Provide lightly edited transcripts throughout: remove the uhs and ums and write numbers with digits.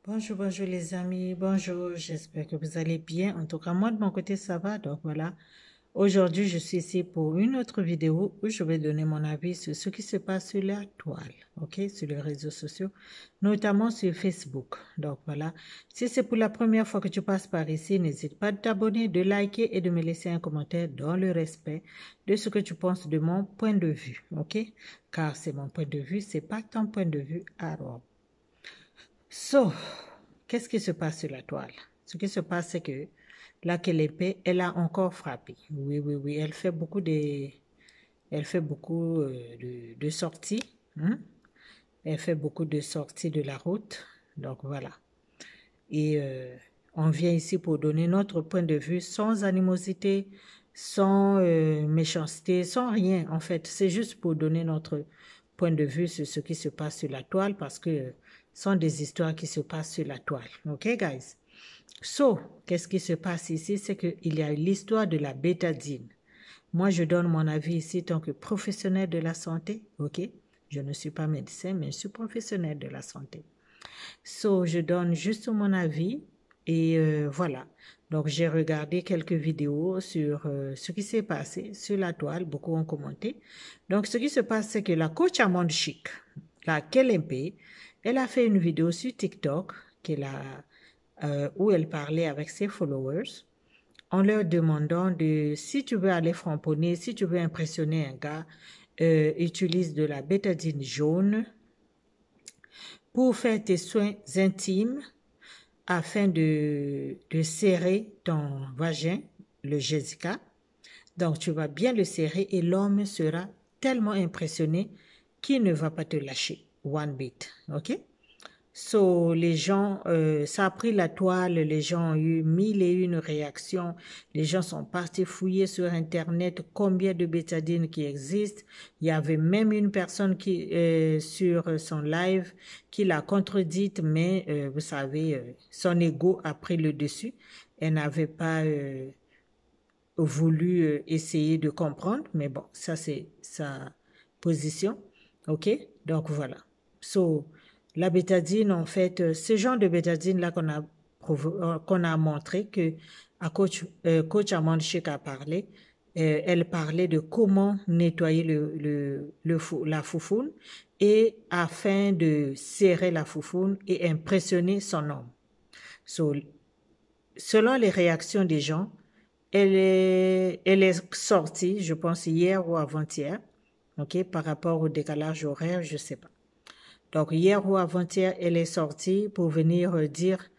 Bonjour, bonjour les amis, bonjour, j'espère que vous allez bien. En tout cas, moi de mon côté, ça va. Donc voilà, aujourd'hui, je suis ici pour une autre vidéo où je vais donner mon avis sur ce qui se passe sur la toile, ok, sur les réseaux sociaux, notamment sur Facebook. Donc voilà, si c'est pour la première fois que tu passes par ici, n'hésite pas de t'abonner, de liker et de me laisser un commentaire dans le respect de ce que tu penses de mon point de vue, ok, car c'est mon point de vue, c'est pas ton point de vue à toi. So, qu'est-ce qui se passe sur la toile? Ce qui se passe, c'est que la Kelepe, elle a encore frappé. Oui, oui, oui, elle fait beaucoup de sorties, hein. Elle fait beaucoup de sorties de la route. Donc voilà. Et on vient ici pour donner notre point de vue sans animosité, sans méchanceté, sans rien en fait. C'est juste pour donner notre point de vue sur ce qui se passe sur la toile parce que ce sont des histoires qui se passent sur la toile. OK, guys? So, qu'est-ce qui se passe ici? C'est qu'il y a l'histoire de la bétadine. Moi, je donne mon avis ici en tant que professionnel de la santé. OK? Je ne suis pas médecin, mais je suis professionnel de la santé. So, je donne juste mon avis et voilà. Donc, j'ai regardé quelques vidéos sur ce qui s'est passé sur la toile. Beaucoup ont commenté. Donc, ce qui se passe, c'est que la coach Amande Chic, la KLMP, elle a fait une vidéo sur TikTok où elle parlait avec ses followers en leur demandant de, si tu veux aller framponner, si tu veux impressionner un gars, utilise de la bétadine jaune pour faire tes soins intimes afin de serrer ton vagin, le Jessica. Donc, tu vas bien le serrer et l'homme sera tellement impressionné qu'il ne va pas te lâcher. One bit, ok? So, les gens, ça a pris la toile, les gens ont eu 1001 réactions, les gens sont partis fouiller sur Internet combien de bétadines qui existent. Il y avait même une personne qui, sur son live qui l'a contredite, mais vous savez, son ego a pris le dessus. Elle n'avait pas voulu essayer de comprendre, mais bon, ça c'est sa position, ok? Donc voilà. So, la bétadine, en fait, ce genre de bétadine-là qu'on a montré que coach Amanda Chic a parlé, elle parlait de comment nettoyer la foufoune et afin de serrer la foufoune et impressionner son homme. So, selon les réactions des gens, elle est sortie, je pense, hier ou avant-hier, ok, par rapport au décalage horaire, je ne sais pas. Donc, hier ou avant-hier, elle est sortie pour venir dire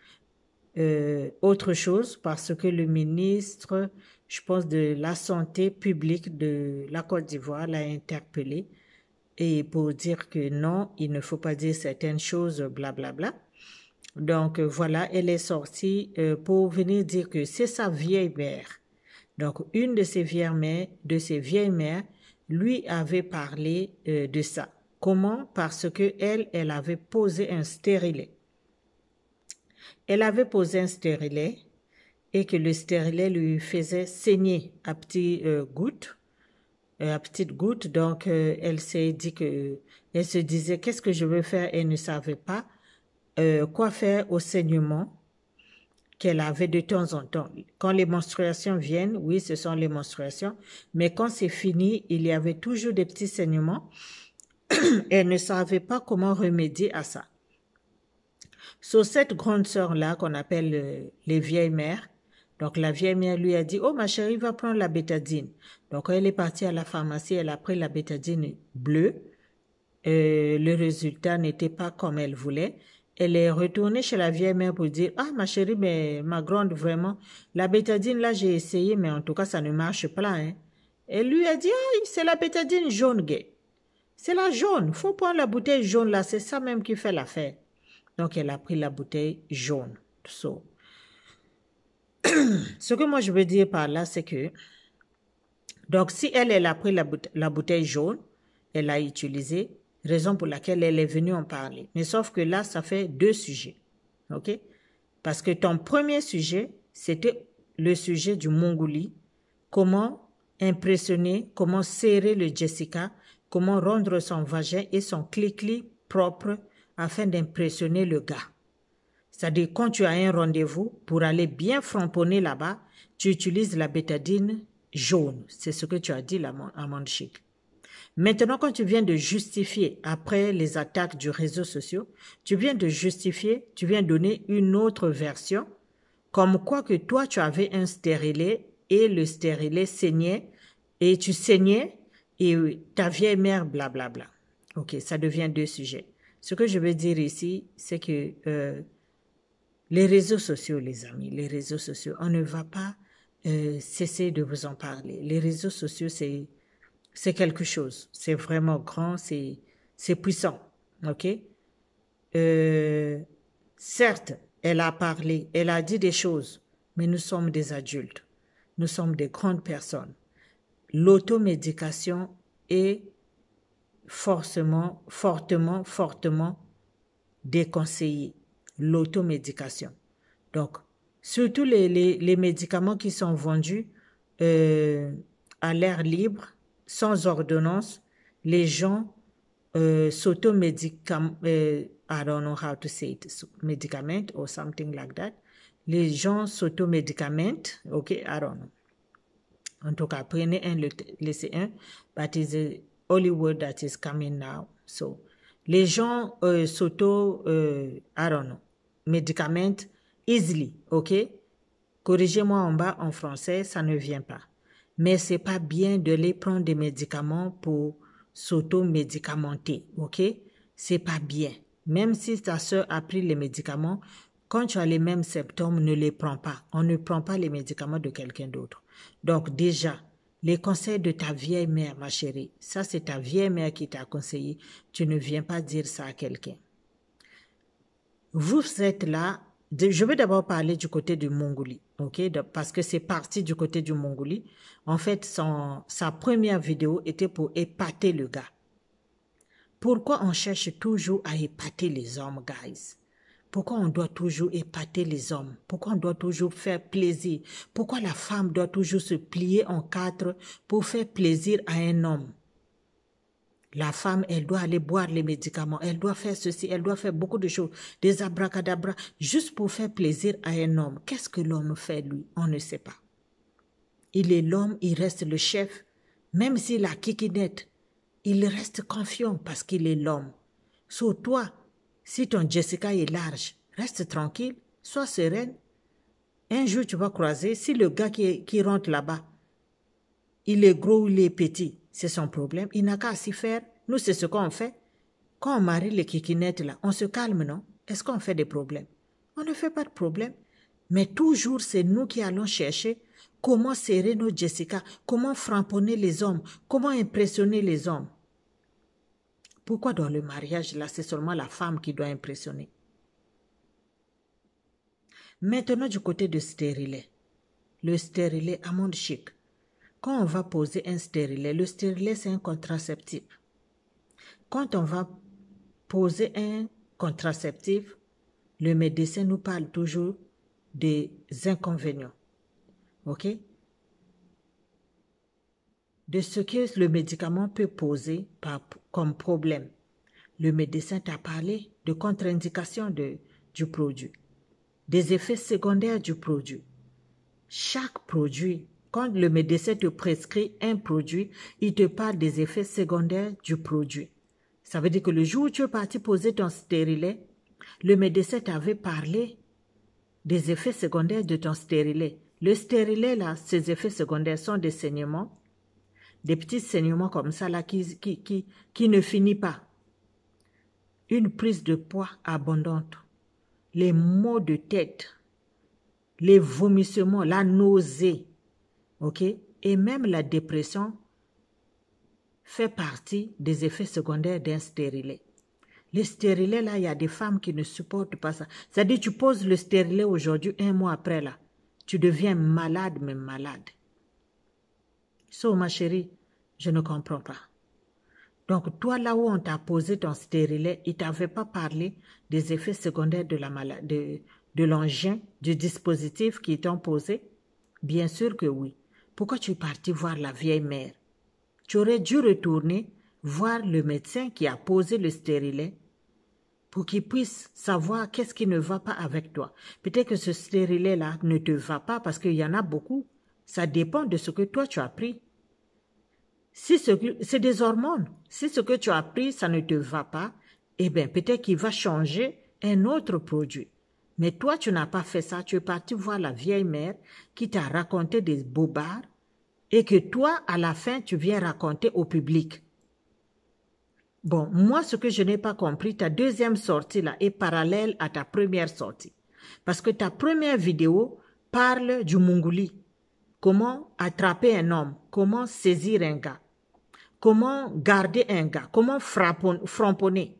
autre chose parce que le ministre, je pense, de la santé publique de la Côte d'Ivoire l'a interpellée et pour dire que non, il ne faut pas dire certaines choses, blablabla. Bla, bla. Donc, voilà, elle est sortie pour venir dire que c'est sa vieille mère. Donc, une de ses vieilles mères lui avait parlé de ça. Comment? Parce que elle avait posé un stérilet. Elle avait posé un stérilet et que le stérilet lui faisait saigner à petites gouttes. Donc, elle s'est dit elle se disait, qu'est-ce que je veux faire? Elle ne savait pas quoi faire au saignement qu'elle avait de temps en temps. Quand les menstruations viennent, oui, ce sont les menstruations, mais quand c'est fini, il y avait toujours des petits saignements. Elle ne savait pas comment remédier à ça. So, cette grande sœur-là, qu'on appelle les vieilles mères, donc la vieille mère lui a dit, oh ma chérie, va prendre la bétadine. Donc elle est partie à la pharmacie, elle a pris la bétadine bleue. Le résultat n'était pas comme elle voulait. Elle est retournée chez la vieille mère pour dire, ah ma chérie, mais ma grande, vraiment, la bétadine là j'ai essayé, mais en tout cas ça ne marche pas. Hein. Elle lui a dit, ah c'est la bétadine jaune gay. C'est la jaune, faut prendre la bouteille jaune là, c'est ça même qui fait l'affaire. Donc elle a pris la bouteille jaune. So, ce que moi je veux dire par là, c'est que, donc si elle a pris la bouteille jaune, elle l'a utilisée, raison pour laquelle elle est venue en parler. Mais sauf que là, ça fait deux sujets, ok? Parce que ton premier sujet, c'était le sujet du Mongolie, comment impressionner, comment serrer le Jessica, comment rendre son vagin et son clic-clic propre afin d'impressionner le gars. C'est-à-dire, quand tu as un rendez-vous, pour aller bien framponner là-bas, tu utilises la bétadine jaune. C'est ce que tu as dit, Amande Chic. Maintenant, quand tu viens de justifier, après les attaques du réseau social, tu viens de justifier, tu viens donner une autre version, comme quoi que toi, tu avais un stérilet et le stérilet saignait, et tu saignais, et ta vieille mère, blablabla. Ok, ça devient deux sujets. Ce que je veux dire ici, c'est que les réseaux sociaux, les amis, les réseaux sociaux, on ne va pas cesser de vous en parler. Les réseaux sociaux, c'est quelque chose. C'est vraiment grand, c'est puissant. Ok? Certes, elle a parlé, elle a dit des choses, mais nous sommes des adultes. Nous sommes des grandes personnes. L'automédication est fortement déconseillée. L'automédication. Donc, surtout les médicaments qui sont vendus à l'air libre, sans ordonnance, les gens s'automédicament, I don't know how to say it, medicament or something like that. Les gens s'automédicamentent, ok, I don't know. En tout cas, prenez un, laissez un, but it's the only word that is coming now. So, les gens I don't know, médicamentent easily, ok? Corrigez-moi en bas en français, ça ne vient pas. Mais c'est pas bien de les prendre des médicaments pour s'auto-médicamenter, ok? C'est pas bien. Même si ta soeur a pris les médicaments, quand tu as les mêmes symptômes, ne les prends pas. On ne prend pas les médicaments de quelqu'un d'autre. Donc déjà, les conseils de ta vieille mère, ma chérie, ça c'est ta vieille mère qui t'a conseillé. Tu ne viens pas dire ça à quelqu'un. Vous êtes là. Je vais d'abord parler du côté du Mongolie, ok? Parce que c'est parti du côté du Mongolie. En fait, sa première vidéo était pour épater le gars. Pourquoi on cherche toujours à épater les hommes, guys? Pourquoi on doit toujours épater les hommes? Pourquoi on doit toujours faire plaisir? Pourquoi la femme doit toujours se plier en quatre pour faire plaisir à un homme? La femme, elle doit aller boire les médicaments, elle doit faire ceci, elle doit faire beaucoup de choses, des abracadabras, juste pour faire plaisir à un homme. Qu'est-ce que l'homme fait, lui? On ne sait pas. Il est l'homme, il reste le chef. Même s'il a kikinette, il reste confiant parce qu'il est l'homme. Sur toi, si ton Jessica est large, reste tranquille, sois sereine. Un jour, tu vas croiser, si le gars qui rentre là-bas, il est gros ou il est petit, c'est son problème. Il n'a qu'à s'y faire. Nous, c'est ce qu'on fait. Quand on marie les kikinettes là, on se calme, non? Est-ce qu'on fait des problèmes? On ne fait pas de problème. Mais toujours, c'est nous qui allons chercher comment serrer nos Jessica, comment framponner les hommes, comment impressionner les hommes. Pourquoi dans le mariage, là, c'est seulement la femme qui doit impressionner? Maintenant, du côté de stérilet. Le stérilet Amande Chic. Quand on va poser un stérilet, le stérilet, c'est un contraceptif. Quand on va poser un contraceptif, le médecin nous parle toujours des inconvénients. OK? De ce que le médicament peut poser comme problème. Le médecin t'a parlé de contre-indication du produit, des effets secondaires du produit. Chaque produit, quand le médecin te prescrit un produit, il te parle des effets secondaires du produit. Ça veut dire que le jour où tu es parti poser ton stérilet, le médecin t'avait parlé des effets secondaires de ton stérilet. Le stérilet, là, ces effets secondaires sont des saignements, des petits saignements comme ça, là, qui ne finit pas. Une prise de poids abondante, les maux de tête, les vomissements, la nausée, ok? Et même la dépression fait partie des effets secondaires d'un stérilet. Le stérilet, là, il y a des femmes qui ne supportent pas ça. C'est-à-dire, tu poses le stérilet aujourd'hui, un mois après, là, tu deviens malade, mais malade. So, ma chérie, je ne comprends pas. Donc, toi, là où on t'a posé ton stérilet, il ne t'avait pas parlé des effets secondaires de la maladie, de l'engin, du dispositif qui t'ont posé? Bien sûr que oui. Pourquoi tu es parti voir la vieille mère? Tu aurais dû retourner voir le médecin qui a posé le stérilet pour qu'ils puissent savoir qu'est-ce qui ne va pas avec toi. Peut-être que ce stérilet-là ne te va pas parce qu'il y en a beaucoup. Ça dépend de ce que toi tu as pris. Si c'est des hormones. Si ce que tu as pris, ça ne te va pas, eh bien, peut-être qu'il va changer un autre produit. Mais toi, tu n'as pas fait ça. Tu es parti voir la vieille mère qui t'a raconté des bobards et que toi, à la fin, tu viens raconter au public. Bon, moi, ce que je n'ai pas compris, ta deuxième sortie là est parallèle à ta première sortie. Parce que ta première vidéo parle du Munguli. Comment attraper un homme, comment saisir un gars, comment garder un gars, comment framponner.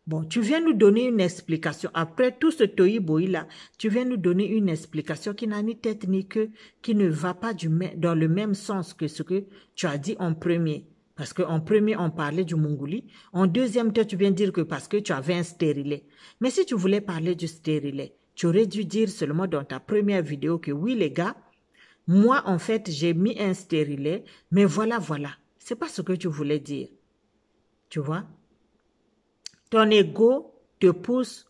Bon, tu viens nous donner une explication. Après tout ce tohi-bohi là, tu viens nous donner une explication qui n'a ni tête ni queue, qui ne va pas dans le même sens que ce que tu as dit en premier. Parce qu'en premier, on parlait du Munguli. En deuxième, toi, tu viens dire que parce que tu avais un stérilet. Mais si tu voulais parler du stérilet, tu aurais dû dire seulement dans ta première vidéo que oui, les gars, moi, en fait, j'ai mis un stérilet, mais voilà. C'est pas ce que tu voulais dire. Tu vois? Ton ego te pousse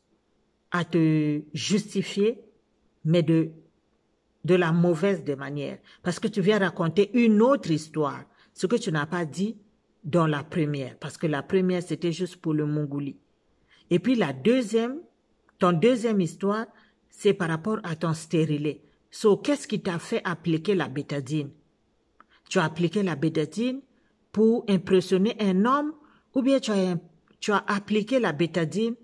à te justifier, mais de la mauvaise des manières. Parce que tu viens raconter une autre histoire, ce que tu n'as pas dit dans la première. Parce que la première, c'était juste pour le Mongoli. Et puis la deuxième, ton deuxième histoire, c'est par rapport à ton stérilet. So, qu'est-ce qui t'a fait appliquer la bétadine? Tu as appliqué la bétadine pour impressionner un homme ou bien tu as appliqué la bétadine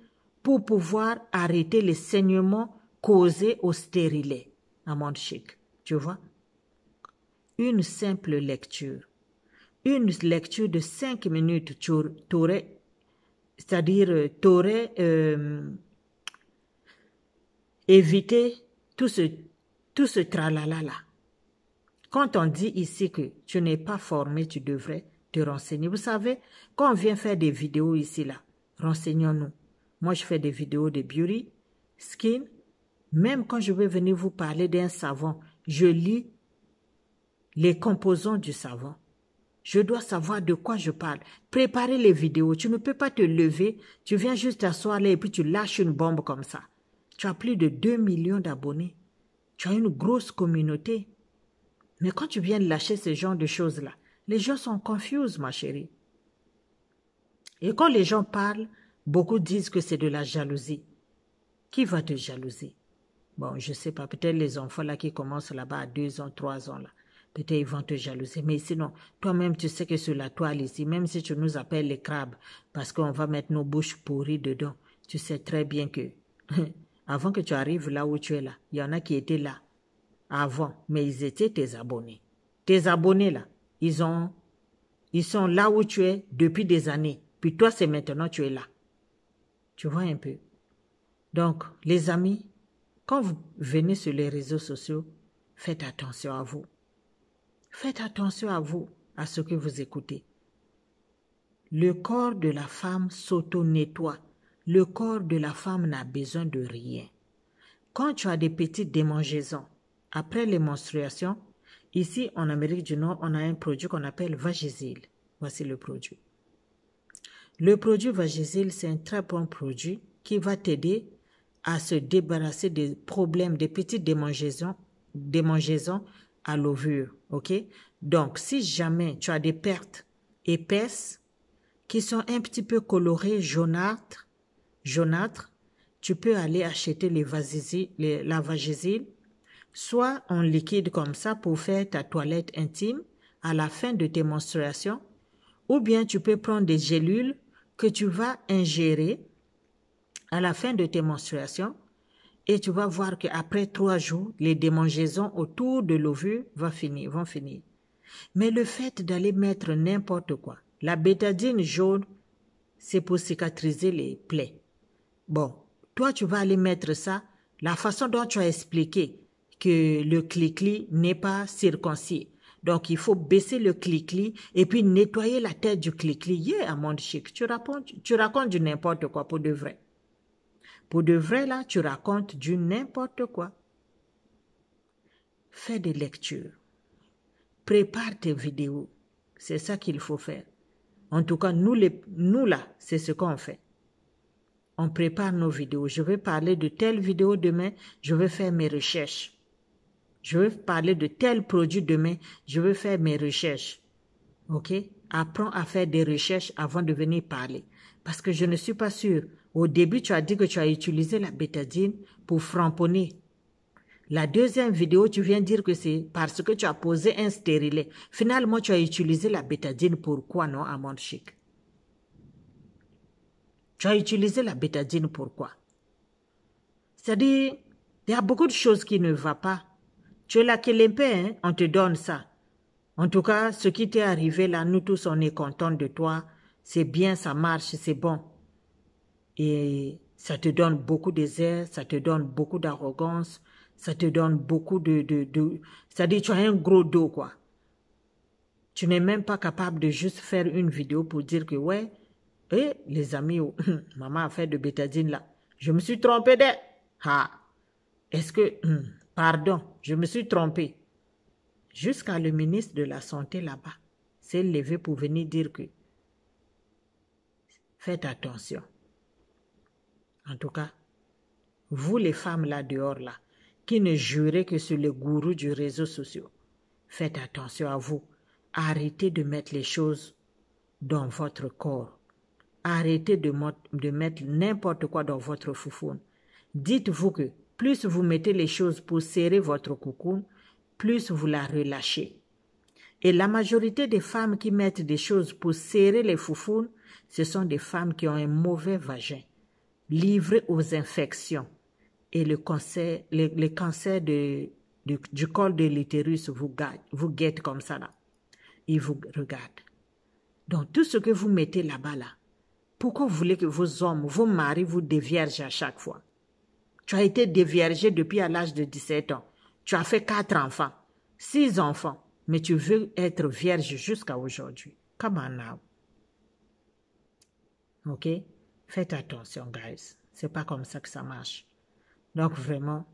pour pouvoir arrêter les saignements causés au stérilet, à mon chic. Tu vois? Une simple lecture. Une lecture de 5 minutes, tu aurais, c'est-à-dire, tu aurais évité tout ce tralala-là. Quand on dit ici que tu n'es pas formé, tu devrais te renseigner. Vous savez, quand on vient faire des vidéos ici, là, renseignons-nous. Moi, je fais des vidéos de beauty, skin. Même quand je vais venir vous parler d'un savon, je lis les composants du savon. Je dois savoir de quoi je parle. Préparer les vidéos. Tu ne peux pas te lever, tu viens juste t'asseoir là et puis tu lâches une bombe comme ça. Tu as plus de 2 millions d'abonnés. Tu as une grosse communauté. Mais quand tu viens lâcher ce genre de choses-là, les gens sont confus, ma chérie. Et quand les gens parlent, beaucoup disent que c'est de la jalousie. Qui va te jalouser? Bon, je ne sais pas, peut-être les enfants là qui commencent là-bas à 2 ans, 3 ans là, peut-être ils vont te jalouser. Mais sinon, toi-même, tu sais que sur la toile ici, même si tu nous appelles les crabes, parce qu'on va mettre nos bouches pourries dedans, tu sais très bien que, avant que tu arrives là où tu es là, il y en a qui étaient là avant, mais ils étaient tes abonnés. Tes abonnés là, ils sont là où tu es depuis des années. Puis toi, c'est maintenant tu es là. Tu vois un peu. Donc, les amis, quand vous venez sur les réseaux sociaux, faites attention à vous. Faites attention à vous, à ce que vous écoutez. Le corps de la femme s'auto-nettoie. Le corps de la femme n'a besoin de rien. Quand tu as des petites démangeaisons, après les menstruations, ici en Amérique du Nord, on a un produit qu'on appelle Vagisil. Voici le produit. Le produit Vagisil, c'est un très bon produit qui va t'aider à se débarrasser des problèmes, des petites démangeaisons à l'ovule. Ok? Donc, si jamais tu as des pertes épaisses qui sont un petit peu colorées jaunâtres, tu peux aller acheter la Vagisil, soit en liquide comme ça pour faire ta toilette intime à la fin de tes menstruations, ou bien tu peux prendre des gélules que tu vas ingérer à la fin de tes menstruations et tu vas voir qu'après 3 jours, les démangeaisons autour de l'ovule vont finir. Mais le fait d'aller mettre n'importe quoi, la bétadine jaune, c'est pour cicatriser les plaies. Bon, toi, tu vas aller mettre ça, la façon dont tu as expliqué que le clic-clic n'est pas circoncis. Donc, il faut baisser le clic-clic et puis nettoyer la tête du clic-clic. Yeah, à mon chic, tu racontes du n'importe quoi pour de vrai. Pour de vrai, là, tu racontes du n'importe quoi. Fais des lectures. Prépare tes vidéos. C'est ça qu'il faut faire. En tout cas, nous là, c'est ce qu'on fait. on prépare nos vidéos. Je vais parler de telle vidéo demain, je vais faire mes recherches. Je vais parler de tel produit demain, je vais faire mes recherches. Ok? Apprends à faire des recherches avant de venir parler. Parce que je ne suis pas sûre. Au début, tu as dit que tu as utilisé la bétadine pour framponner. La deuxième vidéo, tu viens dire que c'est parce que tu as posé un stérilet. Finalement, tu as utilisé la bétadine pour quoi, non, Amande Chic? Tu as utilisé la bétadine pour quoi? C'est-à-dire, il y a beaucoup de choses qui ne vont pas. Tu es là qui l'impait, hein? On te donne ça. En tout cas, ce qui t'est arrivé là, nous tous, on est contents de toi. C'est bien, ça marche, c'est bon. Et ça te donne beaucoup d'airs, ça te donne beaucoup d'arrogance, ça te donne beaucoup c'est-à-dire, tu as un gros dos, quoi. Tu n'es même pas capable de juste faire une vidéo pour dire que, ouais, les amis, maman a fait de bétadine là. Je me suis trompée d'elle. Ah, est-ce que, pardon, je me suis trompée. Jusqu'à le ministre de la Santé là-bas s'est levé pour venir dire que faites attention. En tout cas, vous les femmes là dehors là, qui ne jurez que sur les gourous du réseau social, faites attention à vous. Arrêtez de mettre les choses dans votre corps. Arrêtez de mettre n'importe quoi dans votre foufoune. Dites-vous que plus vous mettez les choses pour serrer votre cocoon, plus vous la relâchez. Et la majorité des femmes qui mettent des choses pour serrer les foufounes, ce sont des femmes qui ont un mauvais vagin, livrées aux infections. Et le cancer du col de l'utérus vous guette comme ça là. Il vous regarde. Donc tout ce que vous mettez là-bas là, pourquoi vous voulez que vos hommes, vos maris vous déviergent à chaque fois? Tu as été déviergé depuis à l'âge de 17 ans. Tu as fait 4 enfants, 6 enfants, mais tu veux être vierge jusqu'à aujourd'hui. Come on now. Ok? Faites attention, guys. C'est pas comme ça que ça marche. Donc vraiment,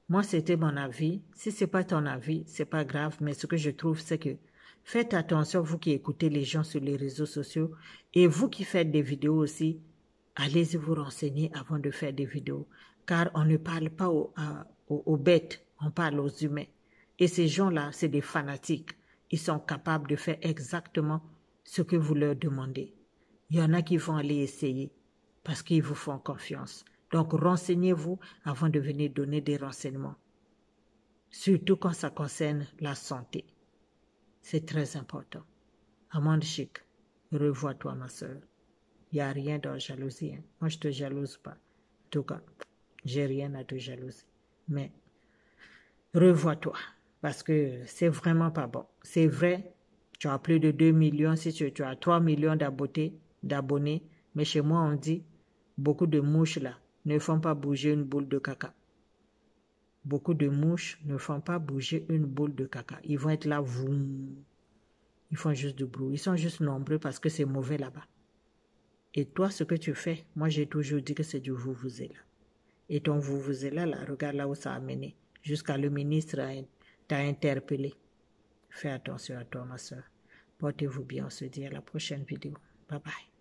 moi c'était mon avis. Si c'est pas ton avis, c'est pas grave. Mais ce que je trouve, c'est que faites attention, vous qui écoutez les gens sur les réseaux sociaux et vous qui faites des vidéos aussi, allez-y vous renseigner avant de faire des vidéos. Car on ne parle pas aux bêtes, on parle aux humains. Et ces gens-là, c'est des fanatiques. Ils sont capables de faire exactement ce que vous leur demandez. Il y en a qui vont aller essayer parce qu'ils vous font confiance. Donc, renseignez-vous avant de venir donner des renseignements. Surtout quand ça concerne la santé. C'est très important. Amande Chic, revois-toi, ma soeur. Il n'y a rien dans jalousie. Hein. Moi, je ne te jalouse pas. En tout cas, j'ai rien à te jalouser. Mais revois-toi. Parce que c'est vraiment pas bon. C'est vrai, tu as plus de 2 millions, si tu as 3 millions d'abonnés. Mais chez moi, on dit, beaucoup de mouches là ne font pas bouger une boule de caca. Beaucoup de mouches ne font pas bouger une boule de caca. Ils vont être là, voum. Ils font juste du bruit. Ils sont juste nombreux parce que c'est mauvais là-bas. Et toi, ce que tu fais, moi j'ai toujours dit que c'est du vous-vous-là. Et ton vous-vous-là, là, regarde là où ça a mené. Jusqu'à le ministre t'a interpellé. Fais attention à toi, ma soeur. Portez-vous bien. On se dit à la prochaine vidéo. Bye bye.